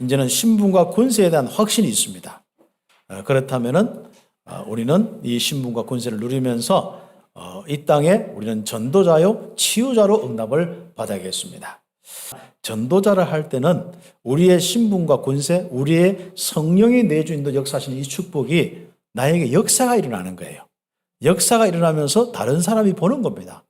이제는 신분과 권세에 대한 확신이 있습니다. 그렇다면은 우리는 이 신분과 권세를 누리면서 이 땅에 우리는 전도자요 치유자로 응답을 받아야겠습니다. 전도자를 할 때는 우리의 신분과 권세, 우리의 성령이 내주인도 역사하시는 이 축복이 나에게 역사가 일어나는 거예요. 역사가 일어나면서 다른 사람이 보는 겁니다.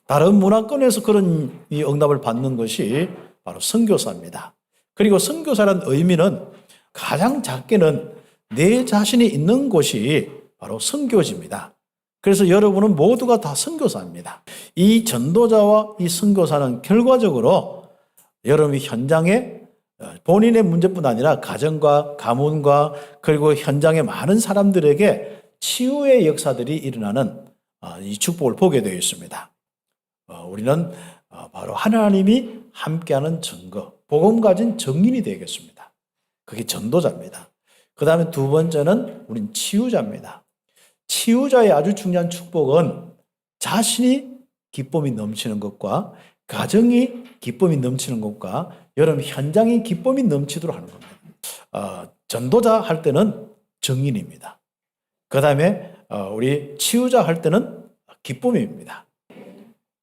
다른 문화권에서 그런 이 응답을 받는 것이 바로 선교사입니다. 그리고 선교사라는 의미는 가장 작게는 내 자신이 있는 곳이 바로 선교지입니다. 그래서 여러분은 모두가 다 선교사입니다. 이 전도자와 이 선교사는 결과적으로 여러분이 현장에 본인의 문제뿐 아니라 가정과 가문과 그리고 현장의 많은 사람들에게 치유의 역사들이 일어나는 이 축복을 보게 되어 있습니다. 우리는 바로 하나님이 함께하는 증거, 복음 가진 증인이 되겠습니다. 그게 전도자입니다. 그 다음에 두 번째는 우린 치유자입니다. 치유자의 아주 중요한 축복은 자신이 기쁨이 넘치는 것과 가정이 기쁨이 넘치는 것과 여러분 현장이 기쁨이 넘치도록 하는 겁니다. 전도자 할 때는 증인입니다. 그 다음에 우리 치유자 할 때는 기쁨입니다.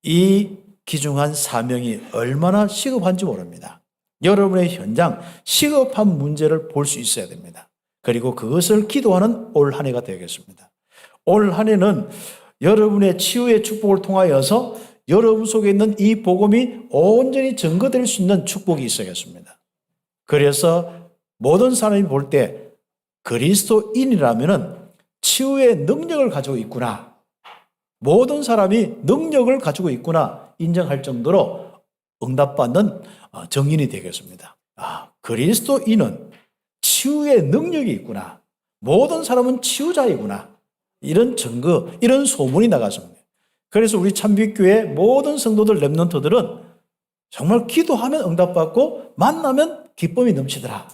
이 귀중한 사명이 얼마나 시급한지 모릅니다. 여러분의 현장, 시급한 문제를 볼 수 있어야 됩니다. 그리고 그것을 기도하는 올 한 해가 되겠습니다. 올 한 해는 여러분의 치유의 축복을 통하여서 여러분 속에 있는 이 복음이 온전히 증거될 수 있는 축복이 있어야겠습니다. 그래서 모든 사람이 볼 때 그리스도인이라면 치유의 능력을 가지고 있구나. 모든 사람이 능력을 가지고 있구나 인정할 정도로 응답받는 증인이 되겠습니다. 그리스도인은 치유의 능력이 있구나. 모든 사람은 치유자이구나. 이런 증거, 이런 소문이 나갔습니다. 그래서 우리 참빛교회 모든 성도들 렘넌트들은 정말 기도하면 응답받고 만나면 기쁨이 넘치더라.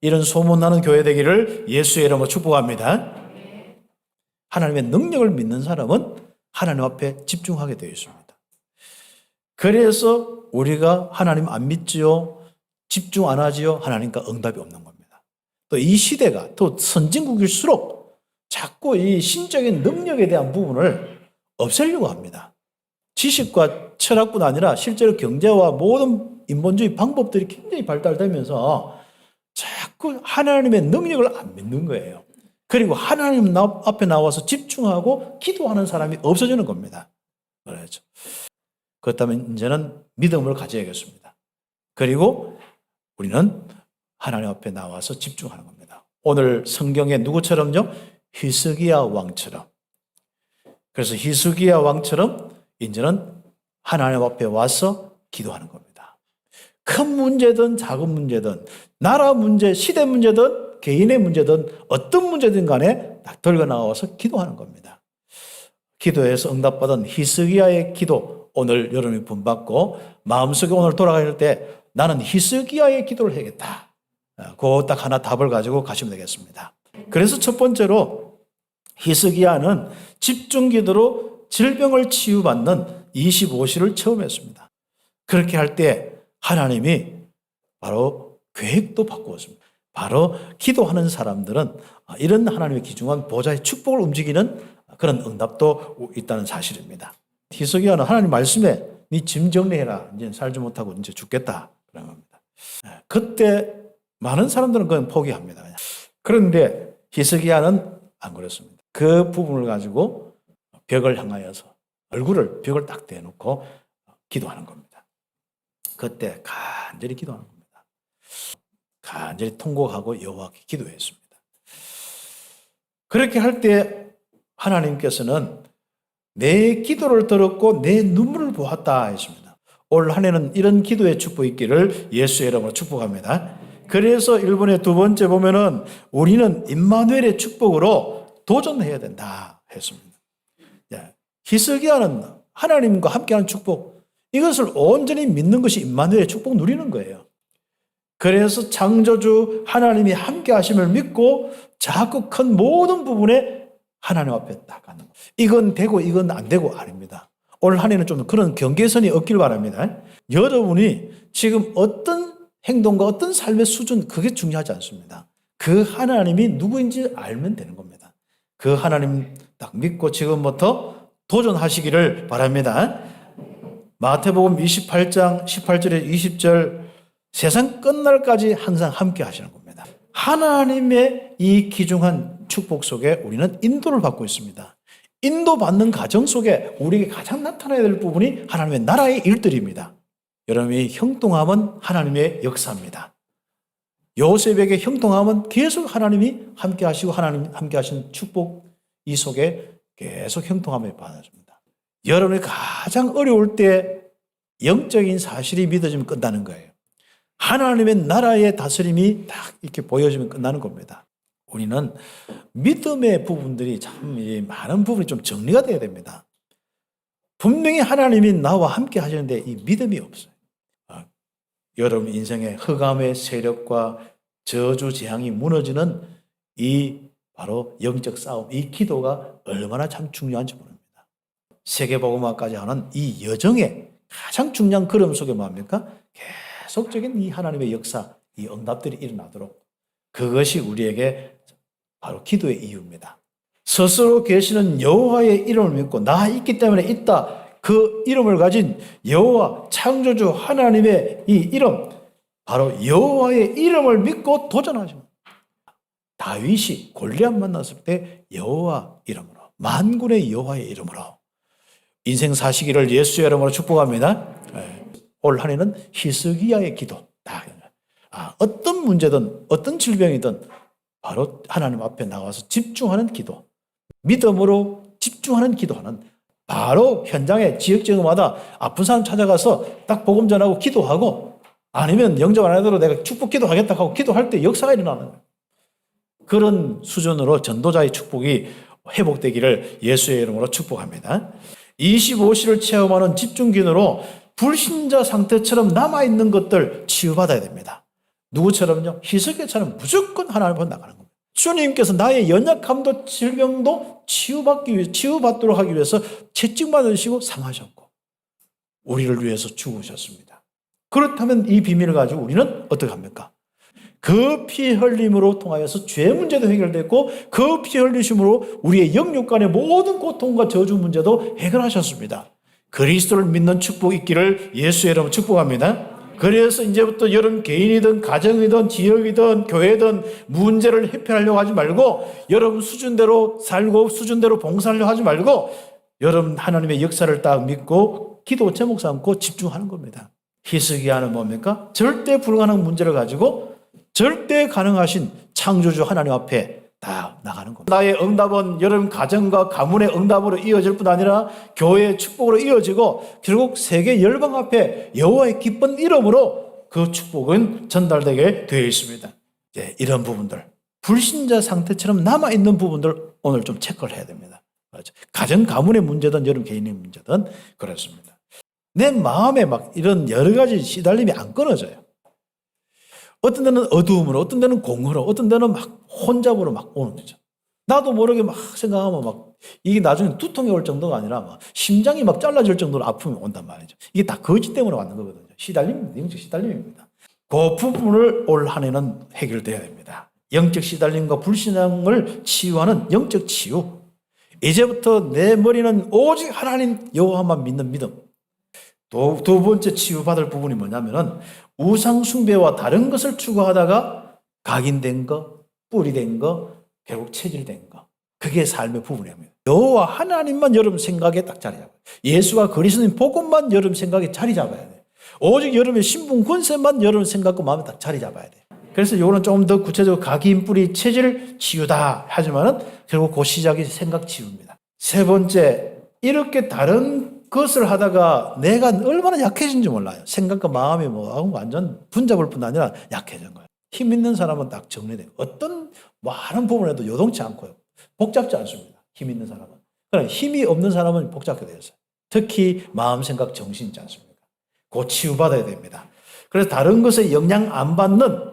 이런 소문나는 교회 되기를 예수의 이름으로 축복합니다. 하나님의 능력을 믿는 사람은 하나님 앞에 집중하게 되어 있습니다. 그래서 우리가 하나님 안 믿지요? 집중 안 하지요? 하나님과 응답이 없는 겁니다. 또 이 시대가 또 선진국일수록 자꾸 이 신적인 능력에 대한 부분을 없애려고 합니다. 지식과 철학뿐 아니라 실제로 경제와 모든 인본주의 방법들이 굉장히 발달되면서 자꾸 하나님의 능력을 안 믿는 거예요. 그리고 하나님 앞에 나와서 집중하고 기도하는 사람이 없어지는 겁니다. 그렇죠. 그렇다면 이제는 믿음을 가져야겠습니다. 그리고 우리는 하나님 앞에 나와서 집중하는 겁니다. 오늘 성경에 누구처럼요? 히스기야 왕처럼. 그래서 히스기야 왕처럼 이제는 하나님 앞에 와서 기도하는 겁니다. 큰 문제든 작은 문제든 나라 문제, 시대 문제든 개인의 문제든 어떤 문제든 간에 딱 들고 나와서 기도하는 겁니다. 기도해서 응답받은 히스기야의 기도 오늘 여러분이 본받고 마음속에 오늘 돌아갈 때 나는 히스기야의 기도를 해야겠다. 그 딱 하나 답을 가지고 가시면 되겠습니다. 그래서 첫 번째로 히스기야는 집중기도로 질병을 치유받는 25시를 체험했습니다. 그렇게 할 때 하나님이 바로 계획도 바꾸었습니다. 바로 기도하는 사람들은 이런 하나님의 귀중한 보좌의 축복을 움직이는 그런 응답도 있다는 사실입니다. 히스기야는 하나님 말씀에 네 짐 정리해라. 이제 살지 못하고 이제 죽겠다. 그런 겁니다. 그때 많은 사람들은 그냥 포기합니다. 그런데 히스기야는 안 그렇습니다. 그 부분을 가지고 벽을 향하여서 얼굴을 벽을 딱 대놓고 기도하는 겁니다. 그때 간절히 기도하는 겁니다. 간절히 통곡하고 여호와께 기도했습니다. 그렇게 할 때 하나님께서는 내 기도를 들었고 내 눈물을 보았다 했습니다. 올 한 해는 이런 기도의 축복이 있기를 예수의 이름으로 축복합니다. 그래서 일본의 두 번째 보면은 우리는 임마누엘의 축복으로 도전해야 된다 했습니다. 히스기야는 하나님과 함께하는 축복, 이것을 온전히 믿는 것이 임마누엘의 축복 누리는 거예요. 그래서 창조주 하나님이 함께 하심을 믿고 자꾸 큰 모든 부분에 하나님 앞에 딱 가는 거예요. 이건 되고 이건 안 되고 아닙니다. 올 한 해는 좀 그런 경계선이 없길 바랍니다. 여러분이 지금 어떤 행동과 어떤 삶의 수준, 그게 중요하지 않습니다. 그 하나님이 누구인지 알면 되는 겁니다. 그 하나님 딱 믿고 지금부터 도전하시기를 바랍니다. 마태복음 28장 18절에 20절, 세상 끝날까지 항상 함께 하시는 겁니다. 하나님의 이 귀중한 축복 속에 우리는 인도를 받고 있습니다. 인도받는 과정 속에 우리에게 가장 나타나야 될 부분이 하나님의 나라의 일들입니다. 여러분이 형통함은 하나님의 역사입니다. 요셉에게 형통함은 계속 하나님이 함께 하시고 하나님 함께 하신 축복 이 속에 계속 형통함을 받아줍니다. 여러분이 가장 어려울 때 영적인 사실이 믿어지면 끝나는 거예요. 하나님의 나라의 다스림이 딱 이렇게 보여지면 끝나는 겁니다. 우리는 믿음의 부분들이 참 많은 부분이 좀 정리가 돼야 됩니다. 분명히 하나님이 나와 함께 하시는데 이 믿음이 없어요. 여러분 인생의 흑암의 세력과 저주 재앙이 무너지는 이 바로 영적 싸움, 이 기도가 얼마나 참 중요한지 모릅니다. 세계복음화까지 하는 이 여정의 가장 중요한 걸음 속에 뭡니까? 계속적인 이 하나님의 역사, 이 응답들이 일어나도록, 그것이 우리에게 바로 기도의 이유입니다. 스스로 계시는 여호와의 이름을 믿고 나 있기 때문에 있다, 그 이름을 가진 여호와 창조주 하나님의 이 이름, 바로 여호와의 이름을 믿고 도전하죠. 다윗이 골리앗 만났을 때 여호와 이름으로, 만군의 여호와의 이름으로 인생 사시기를 예수의 이름으로 축복합니다. 올 한 해는 히스기야의 기도. 어떤 문제든 어떤 질병이든 바로 하나님 앞에 나와서 집중하는 기도, 믿음으로 집중하는 기도하는, 바로 현장에 지역마다 아픈 사람 찾아가서 딱 복음 전하고 기도하고, 아니면 영접 안 하더라도 내가 축복 기도하겠다 하고 기도할 때 역사가 일어나는 거예요. 그런 수준으로 전도자의 축복이 회복되기를 예수의 이름으로 축복합니다. 25시를 체험하는 집중기도로 불신자 상태처럼 남아있는 것들 치유받아야 됩니다. 누구처럼요? 히스기야처럼 무조건 하나님 앞으로 나가는 겁니다. 주님께서 나의 연약함도 질병도 치유받도록 하기 위해서 채찍받으시고 상하셨고 우리를 위해서 죽으셨습니다. 그렇다면 이 비밀을 가지고 우리는 어떻게 합니까? 그 피 흘림으로 통하여서 죄 문제도 해결됐고, 그 피 흘리심으로 우리의 영육 간의 모든 고통과 저주 문제도 해결하셨습니다. 그리스도를 믿는 축복이 있기를 예수의 이름으로 축복합니다. 그래서 이제부터 여러분 개인이든 가정이든 지역이든 교회든 문제를 해결하려고 하지 말고, 여러분 수준대로 살고 수준대로 봉사하려고 하지 말고, 여러분 하나님의 역사를 딱 믿고 기도 제목 삼고 집중하는 겁니다. 히스기야는 뭡니까? 절대 불가능한 문제를 가지고 절대 가능하신 창조주 하나님 앞에 다 나가는 겁니다. 나의 응답은 여러분 가정과 가문의 응답으로 이어질 뿐 아니라 교회의 축복으로 이어지고, 결국 세계 열방 앞에 여호와의 기쁜 이름으로 그 축복은 전달되게 되어 있습니다. 이런 부분들, 불신자 상태처럼 남아있는 부분들 오늘 좀 체크를 해야 됩니다. 그렇죠? 가정 가문의 문제든 여러분 개인의 문제든 그렇습니다. 내 마음에 막 이런 여러 가지 시달림이 안 끊어져요. 어떤 데는 어두움으로, 어떤 데는 공허로, 어떤 데는 막 혼잡으로 막 오는 거죠. 나도 모르게 막 생각하면 막 이게 나중에 두통이 올 정도가 아니라 막 심장이 막 잘라질 정도로 아픔이 온단 말이죠. 이게 다 거짓 때문에 왔는 거거든요. 시달림입니다. 영적 시달림입니다. 그 부분을 올 한 해는 해결돼야 됩니다. 영적 시달림과 불신앙을 치유하는 영적 치유. 이제부터 내 머리는 오직 하나님 여호와만 믿는 믿음. 또 두 번째 치유받을 부분이 뭐냐면은 우상 숭배와 다른 것을 추구하다가 각인된 거, 뿌리된 거, 결국 체질된 거. 그게 삶의 부분입니다. 여호와 하나님만 여러분 생각에 딱 자리 잡아요. 예수와 그리스도인 복음만 여러분 생각에 자리 잡아야 돼요. 오직 여러분의 신분 권세만 여러분 생각과 마음에 딱 자리 잡아야 돼요. 그래서 이거는 조금 더 구체적으로 각인, 뿌리, 체질 치유다 하지만은 결국 그 시작이 생각 치유입니다. 세 번째, 이렇게 다른 그것을 하다가 내가 얼마나 약해진지 몰라요. 생각과 마음이 완전 분잡을 뿐 아니라 약해진 거예요. 힘 있는 사람은 딱 정리돼요. 어떤 많은 부분에도 요동치 않고요. 복잡지 않습니다. 힘 있는 사람은. 그러나 힘이 없는 사람은 복잡하게 되어 있어요. 특히 마음, 생각, 정신 있지 않습니까? 그거 치유받아야 됩니다. 그래서 다른 것에 영향 안 받는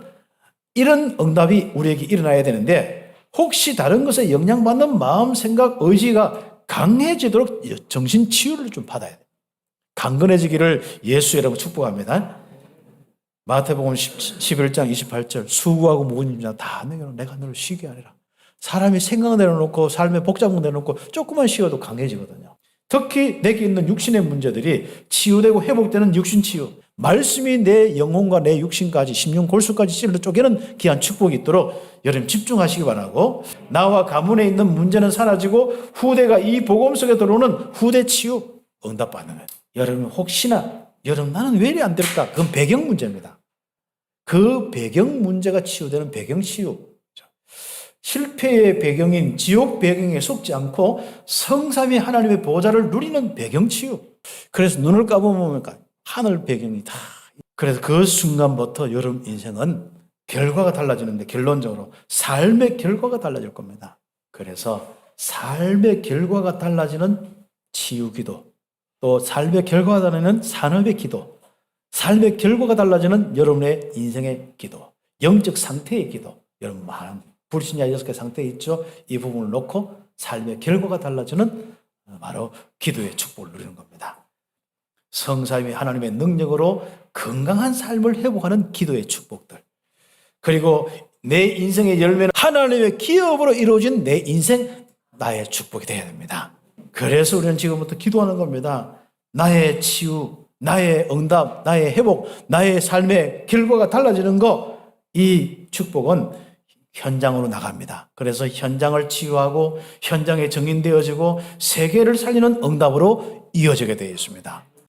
이런 응답이 우리에게 일어나야 되는데, 혹시 다른 것에 영향받는 마음, 생각, 의지가 강해지도록 정신 치유를 좀 받아야 돼요. 강건해지기를 예수의 이름으로 축복합니다. 마태복음 11장 28절 수고하고 무거운 짐 다 내가 너를 쉬게 하리라. 사람이 생각 내려놓고 삶의 복잡한 내려놓고 조금만 쉬어도 강해지거든요. 특히 내게 있는 육신의 문제들이 치유되고 회복되는 육신 치유, 말씀이 내 영혼과 내 육신까지 심령 골수까지 찔러 쪼개는 귀한 축복이 있도록 여러분 집중하시기 바라고, 나와 가문에 있는 문제는 사라지고 후대가 이 복음 속에 들어오는 후대 치유 응답받는 거예요. 여러분 혹시나 여러분 나는 왜 이리 안 될까? 그건 배경 문제입니다. 그 배경 문제가 치유되는 배경 치유. 실패의 배경인 지옥 배경에 속지 않고 성삼위 하나님의 보좌를 누리는 배경 치유. 그래서 눈을 감아보면 하늘 배경이 다. 그래서 그 순간부터 여러분 인생은 결과가 달라지는데, 결론적으로 삶의 결과가 달라질 겁니다. 그래서 삶의 결과가 달라지는 치유 기도, 또 삶의 결과가 달라지는 산업의 기도, 삶의 결과가 달라지는 여러분의 인생의 기도, 영적 상태의 기도. 여러분 많은 불신자 6개 상태에 있죠. 이 부분을 놓고 삶의 결과가 달라지는 바로 기도의 축복을 누리는 겁니다. 성삼위 하나님의 능력으로 건강한 삶을 회복하는 기도의 축복들, 그리고 내 인생의 열매는 하나님의 기업으로 이루어진 내 인생, 나의 축복이 되어야 됩니다. 그래서 우리는 지금부터 기도하는 겁니다. 나의 치유, 나의 응답, 나의 회복, 나의 삶의 결과가 달라지는 거, 이 축복은 현장으로 나갑니다. 그래서 현장을 치유하고 현장에 정인되어지고 세계를 살리는 응답으로 이어지게 되어 있습니다.